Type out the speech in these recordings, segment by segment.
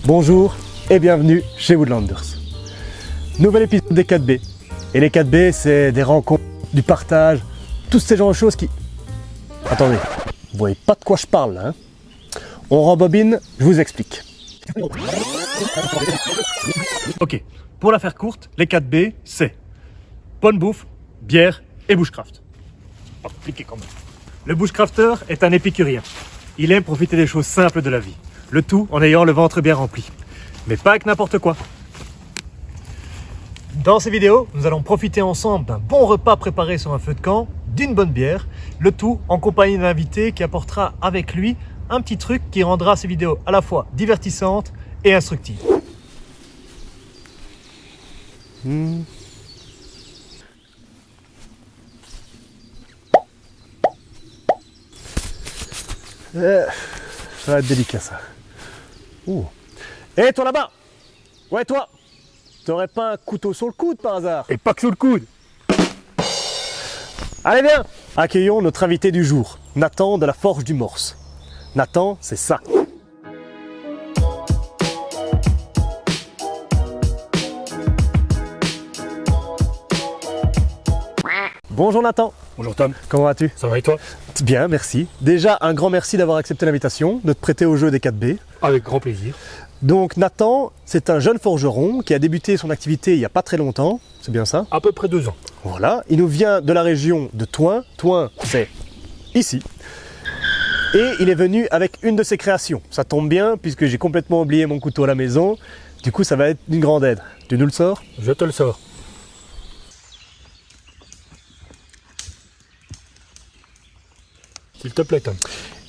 Bonjour et bienvenue chez Woodlanders. Nouvel épisode des 4B. Et les 4B, c'est des rencontres, du partage, tous ces genres de choses qui... Attendez, vous voyez pas de quoi je parle là, hein? On rembobine, je vous explique. Ok, pour la faire courte, les 4B, c'est bonne bouffe, bière et bushcraft. Pas compliqué quand même. Le bushcrafter est un épicurien. Il aime profiter des choses simples de la vie. Le tout en ayant le ventre bien rempli. Mais pas avec n'importe quoi. Dans ces vidéos, nous allons profiter ensemble d'un bon repas préparé sur un feu de camp, d'une bonne bière, le tout en compagnie d'un invité qui apportera avec lui un petit truc qui rendra ces vidéos à la fois divertissantes et instructives. Ça va être délicat ça. Ouh. Et toi là-bas! Ouais toi! T'aurais pas un couteau sur le coude par hasard? Et pas que sous le coude. Allez viens! Accueillons notre invité du jour, Nathan de la Forge du Morse. Nathan, c'est ça. Bonjour Nathan, Bonjour Tom, comment vas-tu? ça va et toi? Bien, merci. Déjà, un grand merci d'avoir accepté l'invitation, de te prêter au jeu des 4B. Avec grand plaisir. Donc Nathan, c'est un jeune forgeron qui a débuté son activité il n'y a pas très longtemps, c'est bien ça? À peu près 2 ans. Voilà, il nous vient de la région de Thoin. Thoin, c'est ici. Et il est venu avec une de ses créations. Ça tombe bien puisque j'ai complètement oublié mon couteau à la maison. Du coup, ça va être d'une grande aide. Tu nous le sors? Je te le sors. S'il te plaît Tom.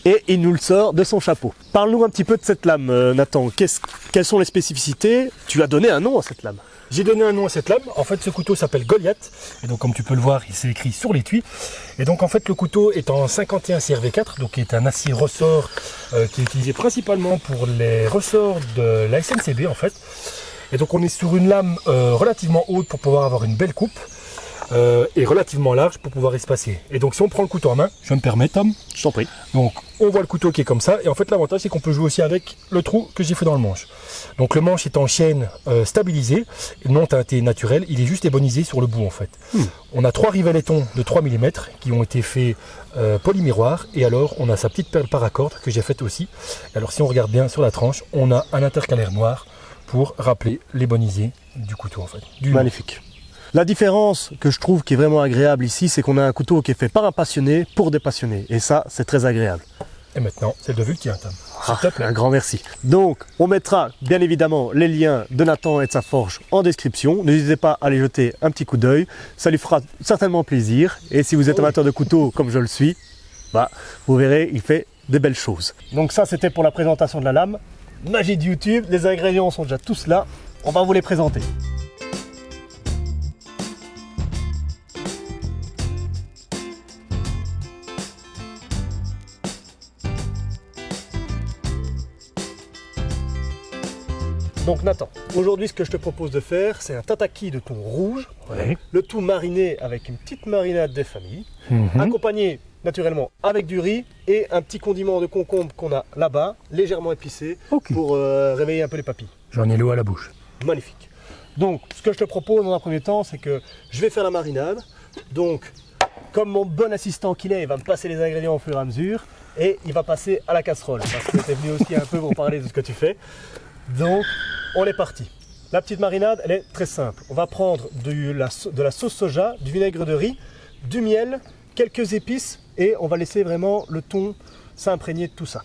Et il nous le sort de son chapeau. Parle-nous un petit peu de cette lame, Nathan. Quelles sont les spécificités? Tu as donné un nom à cette lame. J'ai donné un nom à cette lame. En fait, ce couteau s'appelle Goliath. Et donc, comme tu peux le voir, il s'est écrit sur l'étui. Et donc, en fait, le couteau est en 51 CRV4, donc qui est un acier ressort qui est utilisé principalement pour les ressorts de la SNCB, en fait. Et donc, on est sur une lame relativement haute pour pouvoir avoir une belle coupe. Et relativement large pour pouvoir espacer. Et donc si on prend le couteau en main, je me permets Tom. Je t'en prie. Donc on voit le couteau qui est comme ça. Et en fait l'avantage c'est qu'on peut jouer aussi avec le trou que j'ai fait dans le manche. Donc le manche est en chaîne stabilisé, non teinté naturel, il est juste ébonisé sur le bout en fait. On a 3 rivelettons de 3 mm qui ont été faits polymiroir. Et alors on a sa petite perle paracorde que j'ai faite aussi. Et alors si on regarde bien sur la tranche, on a un intercalaire noir pour rappeler l'ébonisé du couteau en fait. Magnifique. La différence que je trouve qui est vraiment agréable ici, c'est qu'on a un couteau qui est fait par un passionné pour des passionnés. Et ça, c'est très agréable. Et maintenant, c'est le devis qui tient, Tom. S'il te plaît. Un grand merci. Donc, on mettra bien évidemment les liens de Nathan et de sa forge en description. N'hésitez pas à aller jeter un petit coup d'œil. Ça lui fera certainement plaisir. Et si vous êtes amateur de couteaux comme je le suis, bah, vous verrez, il fait des belles choses. Donc ça, c'était pour la présentation de la lame. Magie de YouTube, les ingrédients sont déjà tous là. On va vous les présenter. Donc Nathan, aujourd'hui ce que je te propose de faire, c'est un tataki de thon rouge, Ouais. le tout mariné avec une petite marinade des familles, accompagné naturellement avec du riz et un petit condiment de concombre qu'on a là-bas, légèrement épicé, Ok. pour réveiller un peu les papilles. J'en ai l'eau à la bouche. Magnifique. Donc ce que je te propose dans un premier temps, c'est que je vais faire la marinade. Donc comme mon bon assistant qu'il est, il va me passer les ingrédients au fur et à mesure et il va passer à la casserole, parce que tu es venu aussi un peu pour parler de ce que tu fais. Donc, on est parti. La petite marinade, elle est très simple. On va prendre de la sauce soja, du vinaigre de riz, du miel, quelques épices et on va laisser vraiment le thon s'imprégner de tout ça.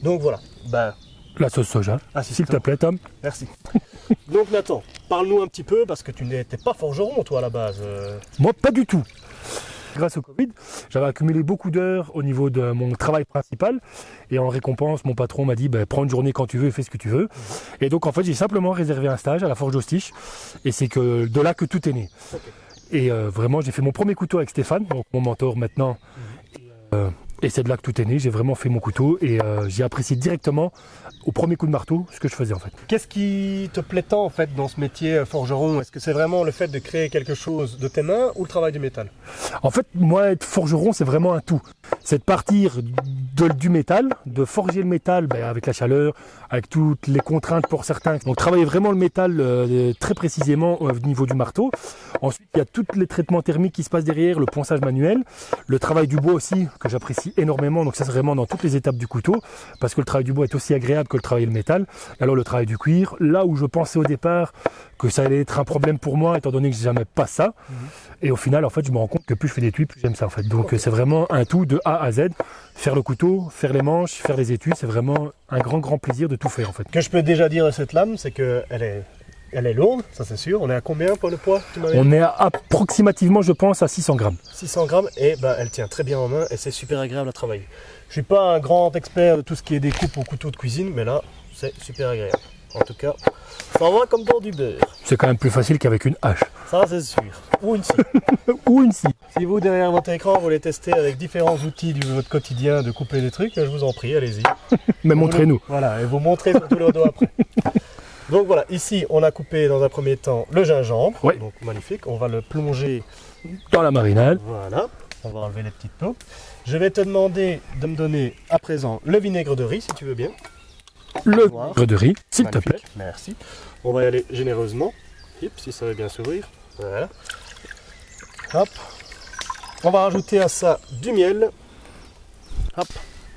Donc voilà. Ben, La sauce soja. S'il te plaît, Tom. merci. Donc Nathan, parle-nous un petit peu parce que tu n'étais pas forgeron toi à la base. Moi, pas du tout. Grâce au Covid, j'avais accumulé beaucoup d'heures au niveau de mon travail principal. Et en récompense, mon patron m'a dit prends une journée quand tu veux et fais ce que tu veux. Et donc, en fait, j'ai simplement réservé un stage à la Forge d'Ostiche. Et c'est que de là que tout est né. Okay. Et vraiment, j'ai fait mon premier couteau avec Stéphane, donc mon mentor maintenant. Et c'est de là que tout est né, j'ai vraiment fait mon couteau et j'ai apprécié directement au premier coup de marteau ce que je faisais en fait. Qu'est-ce qui te plaît tant en fait dans ce métier forgeron? Est-ce que c'est vraiment le fait de créer quelque chose de tes mains ou le travail du métal? En fait, moi, être forgeron, c'est vraiment un tout. C'est de partir du métal, de forger le métal avec la chaleur, avec toutes les contraintes pour certains. Donc travailler vraiment le métal très précisément au niveau du marteau. Ensuite, il y a tous les traitements thermiques qui se passent derrière, le ponçage manuel, le travail du bois aussi, que j'apprécie énormément. Donc ça, c'est vraiment dans toutes les étapes du couteau, parce que le travail du bois est aussi agréable que le travail le métal. Et alors le travail du cuir, là où je pensais au départ que ça allait être un problème pour moi, étant donné que j'ai jamais pas ça. Et au final, en fait, je me rends compte que plus je fais d'étuis, plus j'aime ça en fait. Donc c'est vraiment un tout de A à Z. Faire le couteau, faire les manches, faire les étuis, c'est vraiment un grand plaisir de tout faire en fait. Ce que je peux déjà dire de cette lame, c'est qu'elle est lourde, ça c'est sûr. On est à combien pour le poids? On est à approximativement, je pense, à 600 grammes. 600 grammes et elle tient très bien en main et c'est super agréable à travailler. Je suis pas un grand expert de tout ce qui est découpe au couteau de cuisine, mais là, c'est super agréable. En tout cas, ça va comme dans du beurre. C'est quand même plus facile qu'avec une hache. Ça c'est sûr. Ou une scie. Ou une scie. Si vous, derrière votre écran, vous voulez tester avec différents outils de votre quotidien de couper des trucs, je vous en prie, allez-y. Mais montrez-nous. Voilà, et vous montrez surtout le dos après. Donc voilà, ici on a coupé dans un premier temps le gingembre. Ouais. Donc magnifique, on va le plonger dans la marinade. Voilà, on va enlever les petites peaux. Je vais te demander de me donner à présent le vinaigre de riz si tu veux bien. Le vinaigre de riz, s'il te plaît. Merci. On va y aller généreusement. Hip, si ça veut bien s'ouvrir. Voilà. Hop. On va rajouter à ça du miel. Hop.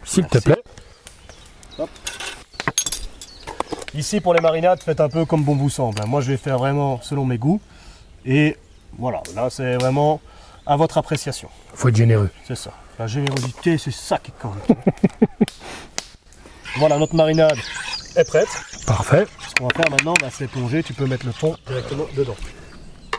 S'il te plaît. Hop. Ici pour les marinades, faites un peu comme bon vous semble. Moi je vais faire vraiment selon mes goûts. Et voilà, là c'est vraiment à votre appréciation. Faut être généreux. C'est ça. La générosité, c'est ça qui compte. Voilà, notre marinade est prête. Parfait. Ce qu'on va faire maintenant, c'est plonger. Tu peux mettre le thon directement dedans.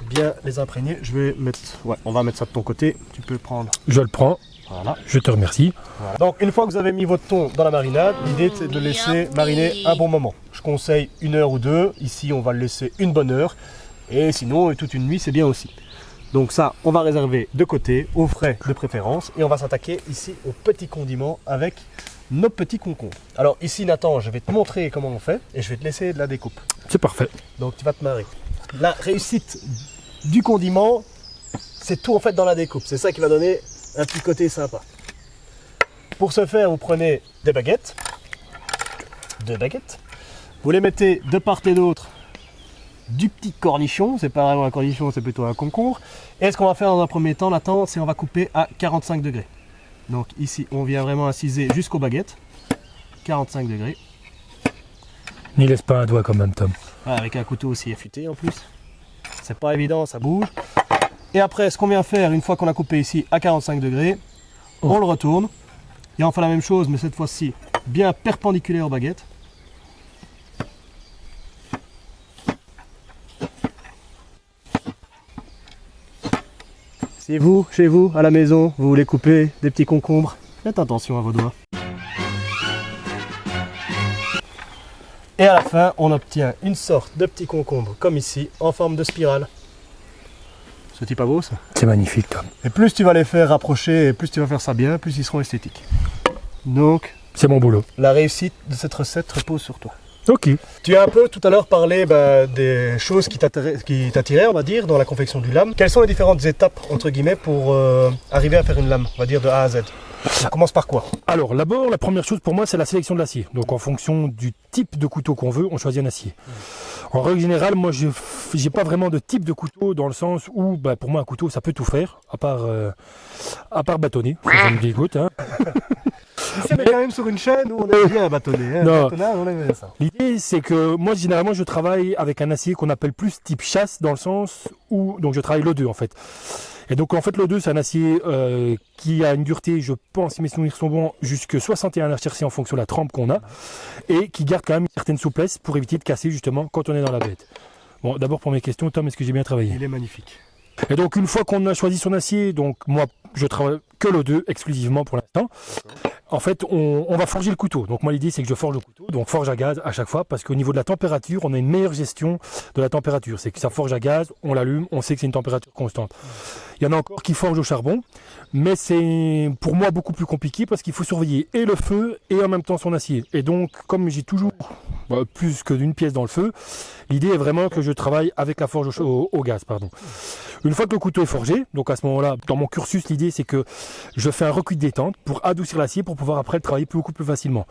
Bien les imprégner. Je vais mettre. Ouais, on va mettre ça de ton côté. Tu peux le prendre. Je le prends. Voilà. Je te remercie. Voilà. Donc une fois que vous avez mis votre thon dans la marinade, l'idée c'est de le laisser mariner un bon moment. Je conseille 1 heure ou 2. Ici, on va le laisser une bonne heure. Et sinon, toute une nuit, c'est bien aussi. Donc ça, on va réserver de côté, au frais de préférence. Et on va s'attaquer ici aux petits condiments avec nos petits concombres. Alors ici, Nathan, je vais te montrer comment on fait et je vais te laisser de la découpe. C'est parfait. Donc tu vas te marrer. La réussite du condiment, c'est tout en fait dans la découpe. C'est ça qui va donner un petit côté sympa. Pour ce faire, vous prenez des baguettes. 2 baguettes. Vous les mettez de part et d'autre du petit cornichon. C'est pas vraiment un cornichon, c'est plutôt un concombre. Et ce qu'on va faire dans un premier temps, Nathan, c'est on va couper à 45 degrés. Donc ici, on vient vraiment inciser jusqu'aux baguettes. 45 degrés. N'y laisse pas un doigt quand même, Tom. Ah, avec un couteau aussi affûté en plus. C'est pas évident, ça bouge. Et après, ce qu'on vient faire, une fois qu'on a coupé ici à 45 degrés, on le retourne. Et on fait la même chose, mais cette fois-ci, bien perpendiculaire aux baguettes. Si vous, chez vous, à la maison, vous voulez couper des petits concombres, faites attention à vos doigts. Et à la fin, on obtient une sorte de petit concombre, comme ici, en forme de spirale. C'est pas beau ça? C'est magnifique, Tom. Et plus tu vas les faire rapprocher, et plus tu vas faire ça bien, plus ils seront esthétiques. Donc, c'est mon boulot. La réussite de cette recette repose sur toi. Ok. Tu as un peu tout à l'heure parlé des choses qui t'attiraient, on va dire, dans la confection du lame. Quelles sont les différentes étapes, entre guillemets, pour arriver à faire une lame, on va dire de A à Z? On commence par quoi? Alors, d'abord, la première chose pour moi, c'est la sélection de l'acier. Donc, en fonction du type de couteau qu'on veut, on choisit un acier. En règle générale, moi, je n'ai pas vraiment de type de couteau dans le sens où, pour moi, un couteau, ça peut tout faire, à part bâtonner. Ça me dégoûte, hein. On est quand même sur une chaîne où on aime bien bâtonner. Hein. Non. On aime bien ça. L'idée, c'est que moi, généralement, je travaille avec un acier qu'on appelle plus type chasse, dans le sens où, donc je travaille l'O2 en fait. Et donc en fait l'O2 c'est un acier qui a une dureté, je pense, si mes souvenirs sont bons, jusque 61 HRC en fonction de la trempe qu'on a, et qui garde quand même une certaine souplesse pour éviter de casser justement quand on est dans la bête. Bon, d'abord pour mes questions, Tom, est-ce que j'ai bien travaillé? Il est magnifique. Et donc une fois qu'on a choisi son acier, donc moi je travaille que l'O2 exclusivement pour l'instant. En fait, on va forger le couteau. Donc moi l'idée c'est que je forge le couteau, donc forge à gaz à chaque fois, parce qu'au niveau de la température, on a une meilleure gestion de la température. C'est que ça forge à gaz, on l'allume, on sait que c'est une température constante. Il Il y en a encore qui forgent au charbon, mais c'est pour moi beaucoup plus compliqué parce qu'il faut surveiller et le feu et en même temps son acier. Et donc, comme j'ai toujours plus que d'une pièce dans le feu, l'idée est vraiment que je travaille avec la forge au gaz. Une fois que le couteau est forgé, donc à ce moment-là, dans mon cursus, l'idée c'est que je fais un recuit de détente pour adoucir l'acier pour pouvoir après le travailler beaucoup plus facilement.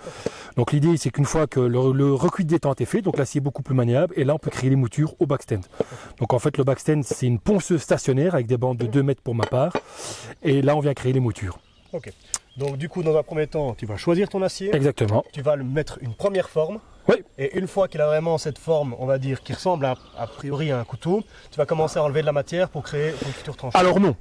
Donc l'idée c'est qu'une fois que le recuit de détente est fait, donc l'acier est beaucoup plus maniable et là on peut créer les moutures au backstand. Donc en fait le backstand c'est une ponceuse stationnaire avec des bandes de 2 mètres pour ma part et là on vient créer les moutures. Ok. Donc du coup dans un premier temps tu vas choisir ton acier. Exactement. Tu vas lui mettre une première forme. Oui. Et une fois qu'il a vraiment cette forme, on va dire, qui ressemble a priori à un couteau, tu vas commencer à enlever de la matière pour créer une future tranchée. Alors non.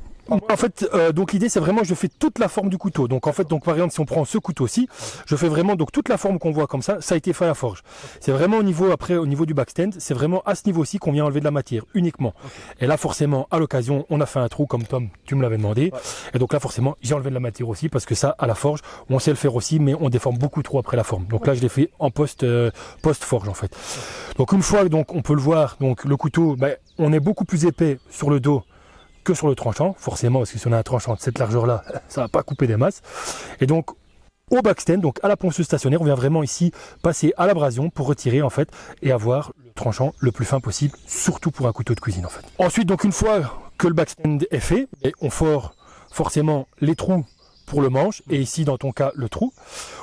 En fait, donc l'idée c'est vraiment je fais toute la forme du couteau. Donc en fait, donc par exemple si on prend ce couteau-ci, je fais vraiment donc toute la forme qu'on voit comme ça a été fait à la forge. C'est vraiment au niveau du backstand, c'est vraiment à ce niveau-ci qu'on vient enlever de la matière uniquement. Et là forcément à l'occasion on a fait un trou comme Tom, tu me l'avais demandé. Et donc là forcément j'ai enlevé de la matière aussi parce que ça à la forge on sait le faire aussi, mais on déforme beaucoup trop après la forme. Donc là je l'ai fait en post-forge en fait. Donc une fois donc on peut le voir, donc le couteau, on est beaucoup plus épais sur le dos que sur le tranchant, forcément, parce que si on a un tranchant de cette largeur-là, ça va pas couper des masses. Et donc, au backstand, donc à la ponceuse stationnaire, on vient vraiment ici passer à l'abrasion pour retirer en fait et avoir le tranchant le plus fin possible, surtout pour un couteau de cuisine en fait. Ensuite, donc une fois que le backstand est fait, et on fore forcément les trous pour le manche et ici dans ton cas le trou.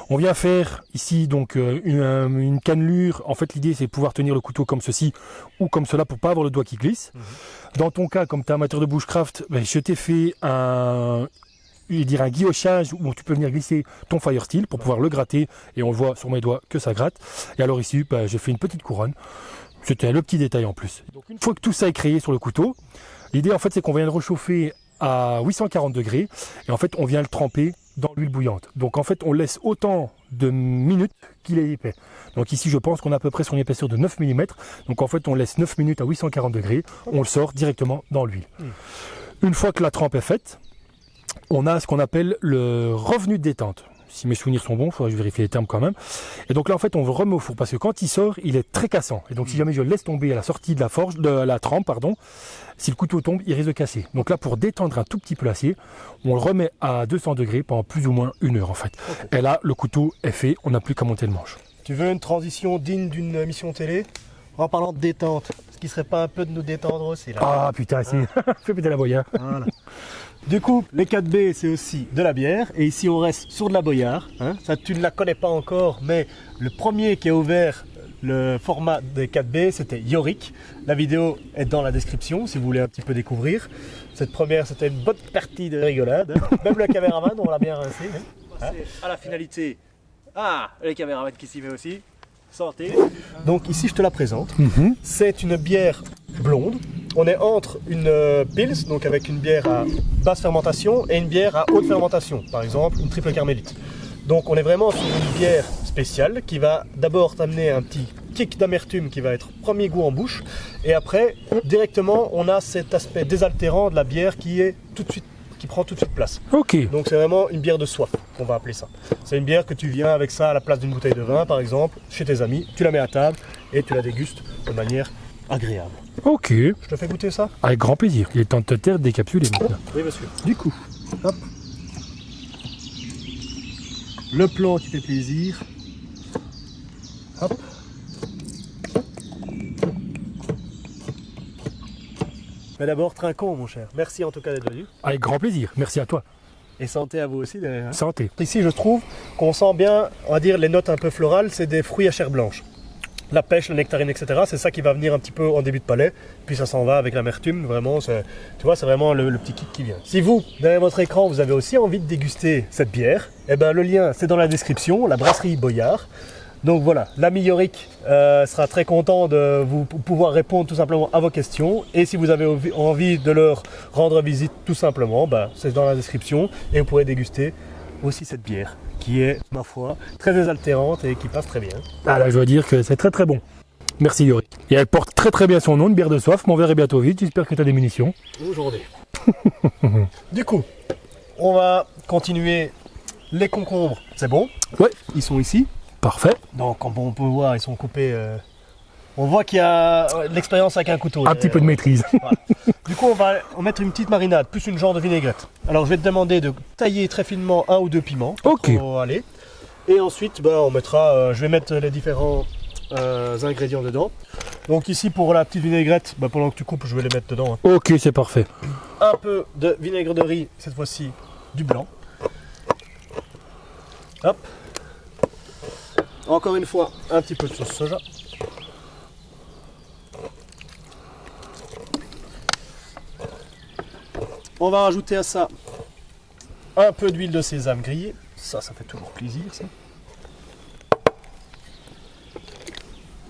On vient faire ici donc une cannelure. En fait l'idée c'est de pouvoir tenir le couteau comme ceci ou comme cela pour pas avoir le doigt qui glisse. Dans ton cas comme tu es amateur de bushcraft, je t'ai fait un guillochage où tu peux venir glisser ton fire steel pour pouvoir le gratter et on le voit sur mes doigts que ça gratte. Et alors ici j'ai fait une petite couronne. C'était le petit détail en plus. Donc une fois que tout ça est créé sur le couteau, l'idée en fait c'est qu'on vient le réchauffer à 840 degrés et en fait on vient le tremper dans l'huile bouillante. Donc en fait on laisse autant de minutes qu'il est épais. Donc ici je pense qu'on a à peu près son épaisseur de 9 mm. Donc en fait on laisse 9 minutes à 840 degrés, on le sort directement dans l'huile. Une fois que la trempe est faite, on a ce qu'on appelle le revenu de détente. Si mes souvenirs sont bons, il faudrait que je vérifie les termes quand même. Et donc là en fait on le remet au four parce que quand il sort il est très cassant. Et donc si jamais je le laisse tomber à la sortie de la trempe, si le couteau tombe il risque de casser. Donc là pour détendre un tout petit peu l'acier, on le remet à 200 degrés pendant plus ou moins 1 heure en fait. Et là le couteau est fait, on n'a plus qu'à monter le manche. Tu veux une transition digne d'une émission télé? En parlant de détente, ce qui serait pas un peu de nous détendre aussi là? Ah putain, c'est fais péter la boyard. Voilà. Du coup, les 4B, c'est aussi de la bière. Et ici, on reste sur de la Boyard. Ça, tu ne la connais pas encore, mais le premier qui a ouvert le format des 4B, c'était Yorick. La vidéo est dans la description, si vous voulez un petit peu découvrir. Cette première, c'était une bonne partie de rigolade. Même le caméraman, on l'a bien rincé. À la finalité, le caméraman qui s'y met aussi. Santé. Donc ici, je te la présente. C'est une bière blonde. On est entre une Pils, donc avec une bière à basse fermentation, et une bière à haute fermentation, par exemple une triple carmélite. Donc on est vraiment sur une bière spéciale qui va d'abord t'amener un petit kick d'amertume qui va être premier goût en bouche, et après directement on a cet aspect désaltérant de la bière qui prend tout de suite place. Ok. Donc c'est vraiment une bière de soif, qu'on va appeler ça. C'est une bière que tu viens avec ça à la place d'une bouteille de vin, par exemple, chez tes amis, tu la mets à table et tu la dégustes de manière agréable. Ok. Je te fais goûter ça? Avec grand plaisir. Il est temps de te taire, décapsuler maintenant. Oui, monsieur. Du coup, hop. Le plan qui fait plaisir. Hop. Mais d'abord, trinquons, mon cher. Merci en tout cas d'être venu. Avec grand plaisir. Merci à toi. Et santé à vous aussi derrière. Santé. Ici, je trouve qu'on sent bien, on va dire, les notes un peu florales, c'est des fruits à chair blanche. La pêche, la nectarine, etc. C'est ça qui va venir un petit peu en début de palais. Puis ça s'en va avec l'amertume. Vraiment, tu vois, c'est vraiment le petit kick qui vient. Si vous, derrière votre écran, vous avez aussi envie de déguster cette bière, eh ben, le lien, c'est dans la description, la brasserie Boyard. Donc voilà, l'ami Yorick sera très content de vous pouvoir répondre tout simplement à vos questions. Et si vous avez envie de leur rendre visite tout simplement, c'est dans la description. Et vous pourrez déguster aussi cette bière qui est, ma foi, très désaltérante et qui passe très bien. Ah là, je dois dire que c'est très très bon. Merci Yorick. Et elle porte très très bien son nom, une bière de soif. Mon verre est bientôt vide, j'espère que tu as des munitions. Aujourd'hui. Du coup, on va continuer les concombres. C'est bon? Ouais. Ils sont ici. Parfait. Donc, comme on peut voir, ils sont coupés On voit qu'il y a de l'expérience avec un couteau. Un petit peu de maîtrise. Voilà. Du coup, on va mettre une petite marinade, plus une genre de vinaigrette. Alors, je vais te demander de tailler très finement 1 ou 2 piments. Ok. Aller. Et ensuite, on mettra, je vais mettre les différents ingrédients dedans. Donc ici, pour la petite vinaigrette, pendant que tu coupes, je vais les mettre dedans. Hein. Ok, c'est parfait. Un peu de vinaigre de riz, cette fois-ci du blanc. Hop. Encore une fois, un petit peu de sauce soja. On va rajouter à ça un peu d'huile de sésame grillée. Ça fait toujours plaisir, ça.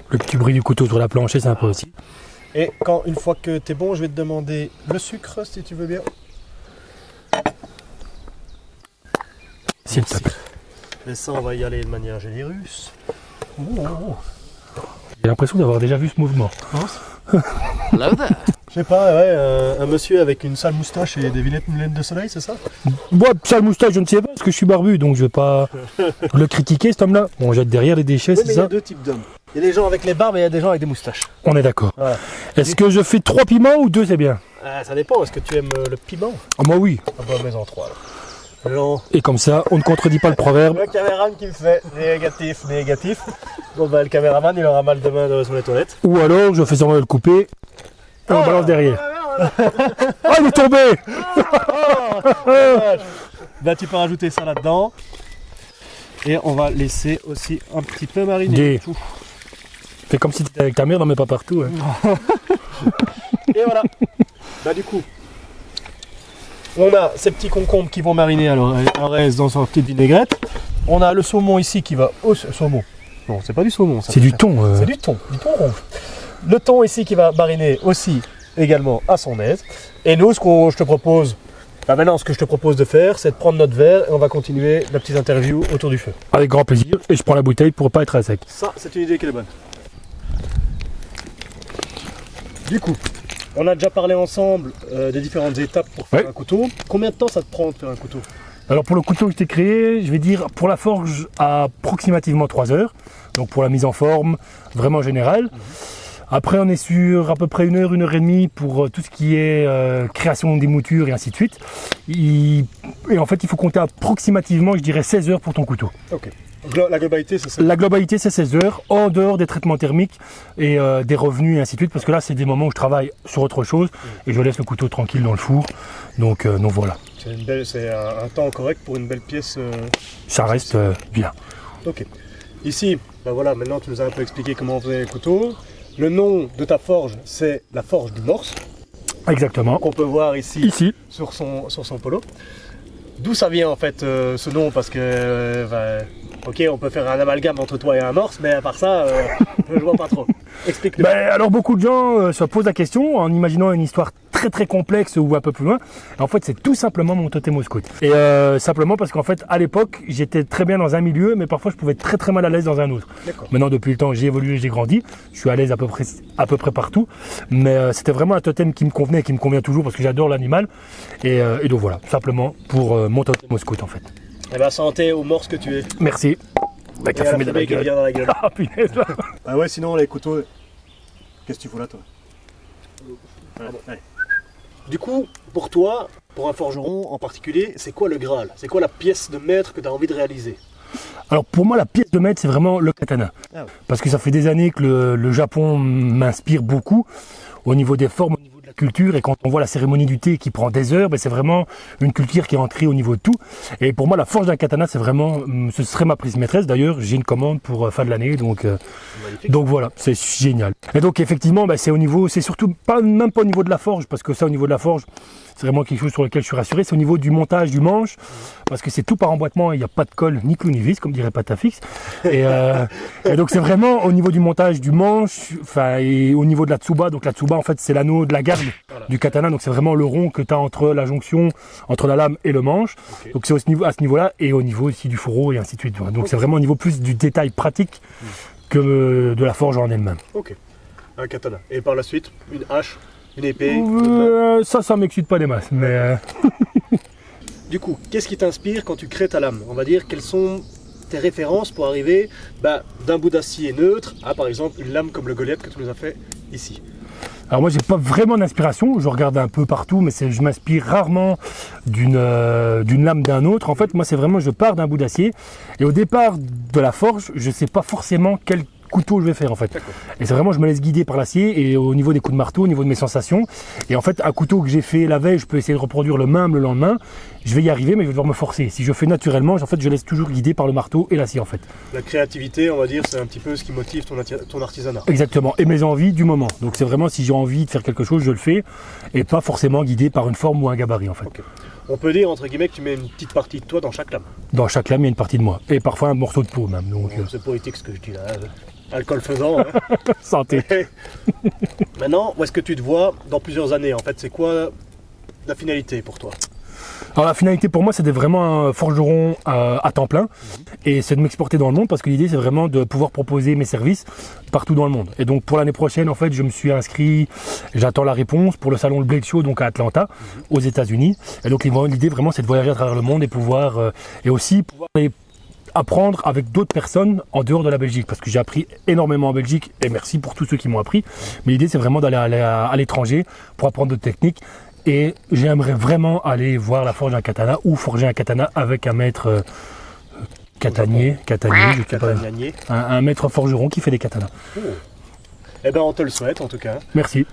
Le petit bruit du couteau sur la planche est sympa aussi. Et une fois que tu es bon, je vais te demander le sucre, si tu veux bien. S'il te plaît. Et ça, on va y aller de manière généreuse. J'ai l'impression d'avoir déjà vu ce mouvement. Hello there. Je sais pas, un monsieur avec une sale moustache et des lunettes de soleil, c'est ça? Moi, sale moustache, je ne sais pas, parce que je suis barbu, donc je vais pas le critiquer, cet homme-là. On jette derrière les déchets, Oui, mais c'est il y a ça? 2 types d'hommes. Il y a des gens avec les barbes et il y a des gens avec des moustaches. On est d'accord. Voilà. Est-ce que je fais 3 piments ou 2, c'est bien? Ça dépend, est-ce que tu aimes le piment? Ah, moi oui. Ah bah, mets-en 3 alors. Et comme ça, on ne contredit pas le proverbe. Le caméraman qui me fait négatif, négatif. Bon le caméraman il aura mal demain sur les toilettes. Ou alors, je fais semblant de le couper, et on balance derrière. Ah, il est tombé! Tu peux rajouter ça là-dedans. Et on va laisser aussi un petit peu mariner. Fais comme si tu étais avec ta mère, non mais pas partout. Hein. Et voilà. Du coup, on a ces petits concombres qui vont mariner à l'aise dans sa petite vinaigrette. On a le saumon ici qui va au saumon. Non, c'est pas du saumon. C'est du thon. C'est du thon rouge. Le thon ici qui va mariner aussi également à son aise. Et nous, ce que je te propose, maintenant, ce que je te propose de faire, c'est de prendre notre verre et on va continuer la petite interview autour du feu. Avec grand plaisir. Et je prends la bouteille pour pas être à sec. Ça, c'est une idée qui est bonne. Du coup, on a déjà parlé ensemble des différentes étapes pour faire un couteau. Combien de temps ça te prend de faire un couteau? Alors pour le couteau que je t'ai créé, je vais dire pour la forge approximativement 3 heures. Donc pour la mise en forme, vraiment générale. Après on est sur à peu près 1 heure, 1 heure et demie pour tout ce qui est création des moutures et ainsi de suite. Et en fait il faut compter approximativement, je dirais 16 heures pour ton couteau. Ok. La globalité c'est ça? La globalité c'est 16 heures, en dehors des traitements thermiques et des revenus et ainsi de suite. Parce que là c'est des moments où je travaille sur autre chose et je laisse le couteau tranquille dans le four. Donc voilà. C'est un temps correct pour une belle pièce. Ça reste bien. Ok. Ici, voilà, maintenant tu nous as un peu expliqué comment on faisait les couteaux. Le nom de ta forge, c'est la forge du Morse. Exactement. Qu'on peut voir ici. Sur son polo. D'où ça vient en fait ce nom? Parce que, ok, on peut faire un amalgame entre toi et un Morse, mais à part ça, je vois pas trop. Explique-nous. Alors beaucoup de gens se posent la question en imaginant une histoire très très complexe ou un peu plus loin. En fait, c'est tout simplement mon totem au scout. Et simplement parce qu'en fait, à l'époque, j'étais très bien dans un milieu, mais parfois je pouvais être très très mal à l'aise dans un autre. Maintenant, depuis le temps, j'ai évolué, j'ai grandi. Je suis à l'aise à peu près partout. Mais c'était vraiment un totem qui me convenait et qui me convient toujours parce que j'adore l'animal. Et donc voilà, simplement pour mon totem au scout en fait. Eh ben santé au Morse que tu es. Merci. Avec la fumée dans la gueule. Ah punaise là. Ah ouais, sinon les couteaux. Qu'est-ce que tu fous là toi? Allez. Du coup, pour toi, pour un forgeron en particulier, c'est quoi le Graal? C'est quoi la pièce de maître que tu as envie de réaliser? Alors pour moi, la pièce de maître, c'est vraiment le katana. Parce que ça fait des années que le Japon m'inspire beaucoup au niveau des formes, au niveau de la culture. Et quand on voit la cérémonie du thé qui prend des heures, c'est vraiment une culture qui est ancrée au niveau de tout. Et pour moi, la forge d'un katana, c'est vraiment, ce serait ma prise maîtresse. D'ailleurs, j'ai une commande pour fin de l'année, donc voilà, c'est génial. Et donc effectivement, c'est au niveau, c'est surtout même pas au niveau de la forge, parce que ça, au niveau de la forge, c'est vraiment quelque chose sur lequel je suis rassuré. C'est au niveau du montage du manche, parce que c'est tout par emboîtement, il n'y a pas de colle ni clou ni vis, comme dirait Patafix. Et donc c'est vraiment au niveau du montage du manche, et au niveau de la tsuba. Donc la tsuba, en fait, c'est l'anneau de la garde du katana. Donc c'est vraiment le rond que tu as entre la jonction, entre la lame et le manche. Donc c'est à ce niveau-là, et au niveau aussi du fourreau, et ainsi de suite. Donc c'est vraiment au niveau plus du détail pratique que de la forge en elle-même. Ok, un katana. Et par la suite, une hache, une épée. Ça m'excite pas des masses, mais... Du coup, qu'est-ce qui t'inspire quand tu crées ta lame? On va dire, quels sont tes références pour arriver d'un bout d'acier neutre à par exemple une lame comme le Goliath que tu nous as fait ici? Alors moi j'ai pas vraiment d'inspiration, je regarde un peu partout, mais je m'inspire rarement d'une lame d'un autre. En fait moi c'est vraiment, je pars d'un bout d'acier et au départ de la forge, je sais pas forcément quel couteau je vais faire en fait. Et c'est vraiment, je me laisse guider par l'acier et au niveau des coups de marteau, au niveau de mes sensations. Et en fait, un couteau que j'ai fait la veille, je peux essayer de reproduire le même le lendemain. Je vais y arriver, mais je vais devoir me forcer. Si je fais naturellement, en fait, je laisse toujours guider par le marteau et l'acier en fait. La créativité, on va dire, c'est un petit peu ce qui motive ton artisanat. Exactement, et mes envies du moment. Donc c'est vraiment, si j'ai envie de faire quelque chose, je le fais, et pas forcément guidé par une forme ou un gabarit en fait. Okay. On peut dire, entre guillemets, que tu mets une petite partie de toi dans chaque lame. Dans chaque lame, il y a une partie de moi. Et parfois un morceau de peau même. Donc, c'est poétique ce que je dis là. Alcool faisant. Hein. Santé. Maintenant, où est-ce que tu te vois dans plusieurs années? En fait, c'est quoi la finalité pour toi? Alors la finalité pour moi, c'est d'être vraiment un forgeron à temps plein et c'est de m'exporter dans le monde parce que l'idée c'est vraiment de pouvoir proposer mes services partout dans le monde. Et donc pour l'année prochaine, en fait, je me suis inscrit, j'attends la réponse pour le salon de Blade Show donc à Atlanta, aux États-Unis. Et donc l'idée vraiment c'est de voyager à travers le monde et pouvoir et aussi pouvoir apprendre avec d'autres personnes en dehors de la Belgique parce que j'ai appris énormément en Belgique et merci pour tous ceux qui m'ont appris. Mais l'idée c'est vraiment d'aller à l'étranger pour apprendre d'autres techniques. Et j'aimerais vraiment aller voir la forge d'un katana ou forger un katana avec un maître catanier, un maître forgeron qui fait des katanas. Oh. Eh ben on te le souhaite en tout cas. Merci.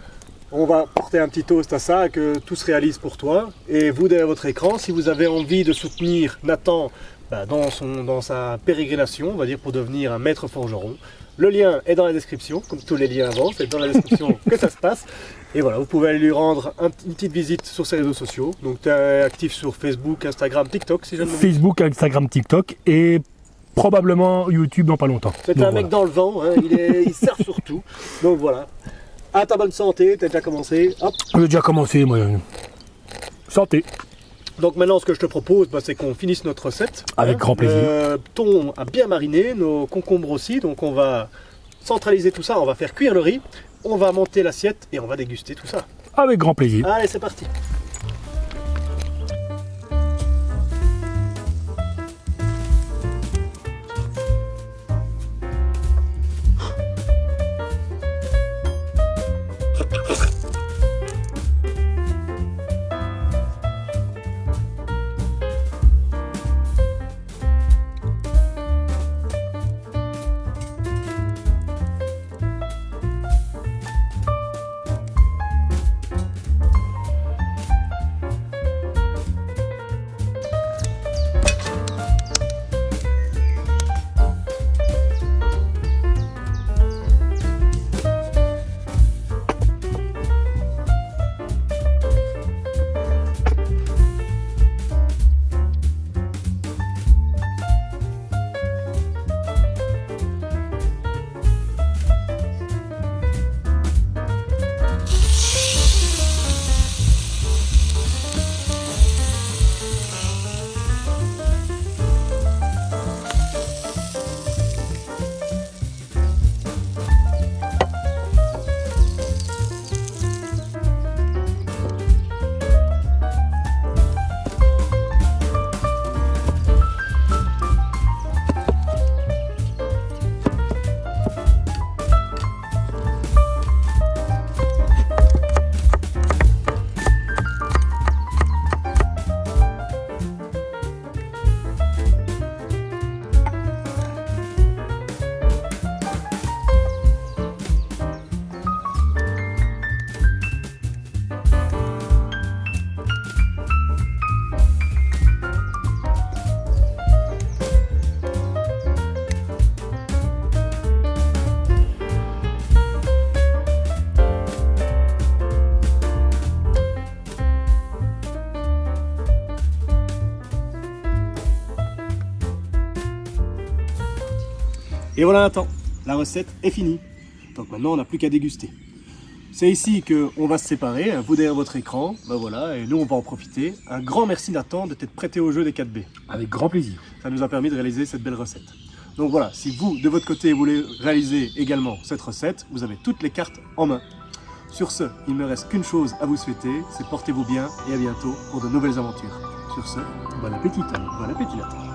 On va porter un petit toast à ça, que tout se réalise pour toi. Et vous derrière votre écran, si vous avez envie de soutenir Nathan dans sa pérégrination, on va dire pour devenir un maître forgeron, le lien est dans la description, comme tous les liens avant, c'est dans la description que ça se passe. Et voilà, vous pouvez aller lui rendre une petite visite sur ses réseaux sociaux. Donc tu es actif sur Facebook, Instagram, TikTok, si je ne me trompe. Facebook, Instagram, TikTok et probablement YouTube dans pas longtemps. C'est un mec dans le vent, hein, il sert sur tout. Donc voilà. À ta bonne santé, tu as déjà commencé. Hop. J'ai déjà commencé, moi. Santé. Donc maintenant, ce que je te propose, c'est qu'on finisse notre recette. Avec grand plaisir. Le thon a bien mariné, nos concombres aussi. Donc on va centraliser tout ça, on va faire cuire le riz. On va monter l'assiette et on va déguster tout ça. Avec grand plaisir. Allez, c'est parti. Et voilà Nathan, la recette est finie. Donc maintenant on n'a plus qu'à déguster. C'est ici qu'on va se séparer, vous derrière votre écran, voilà, et nous on va en profiter. Un grand merci Nathan de t'être prêté au jeu des 4B. Avec grand plaisir. Ça nous a permis de réaliser cette belle recette. Donc voilà, si vous de votre côté voulez réaliser également cette recette, vous avez toutes les cartes en main. Sur ce, il ne me reste qu'une chose à vous souhaiter, c'est portez-vous bien et à bientôt pour de nouvelles aventures. Sur ce, bon appétit. Bon appétit Nathan.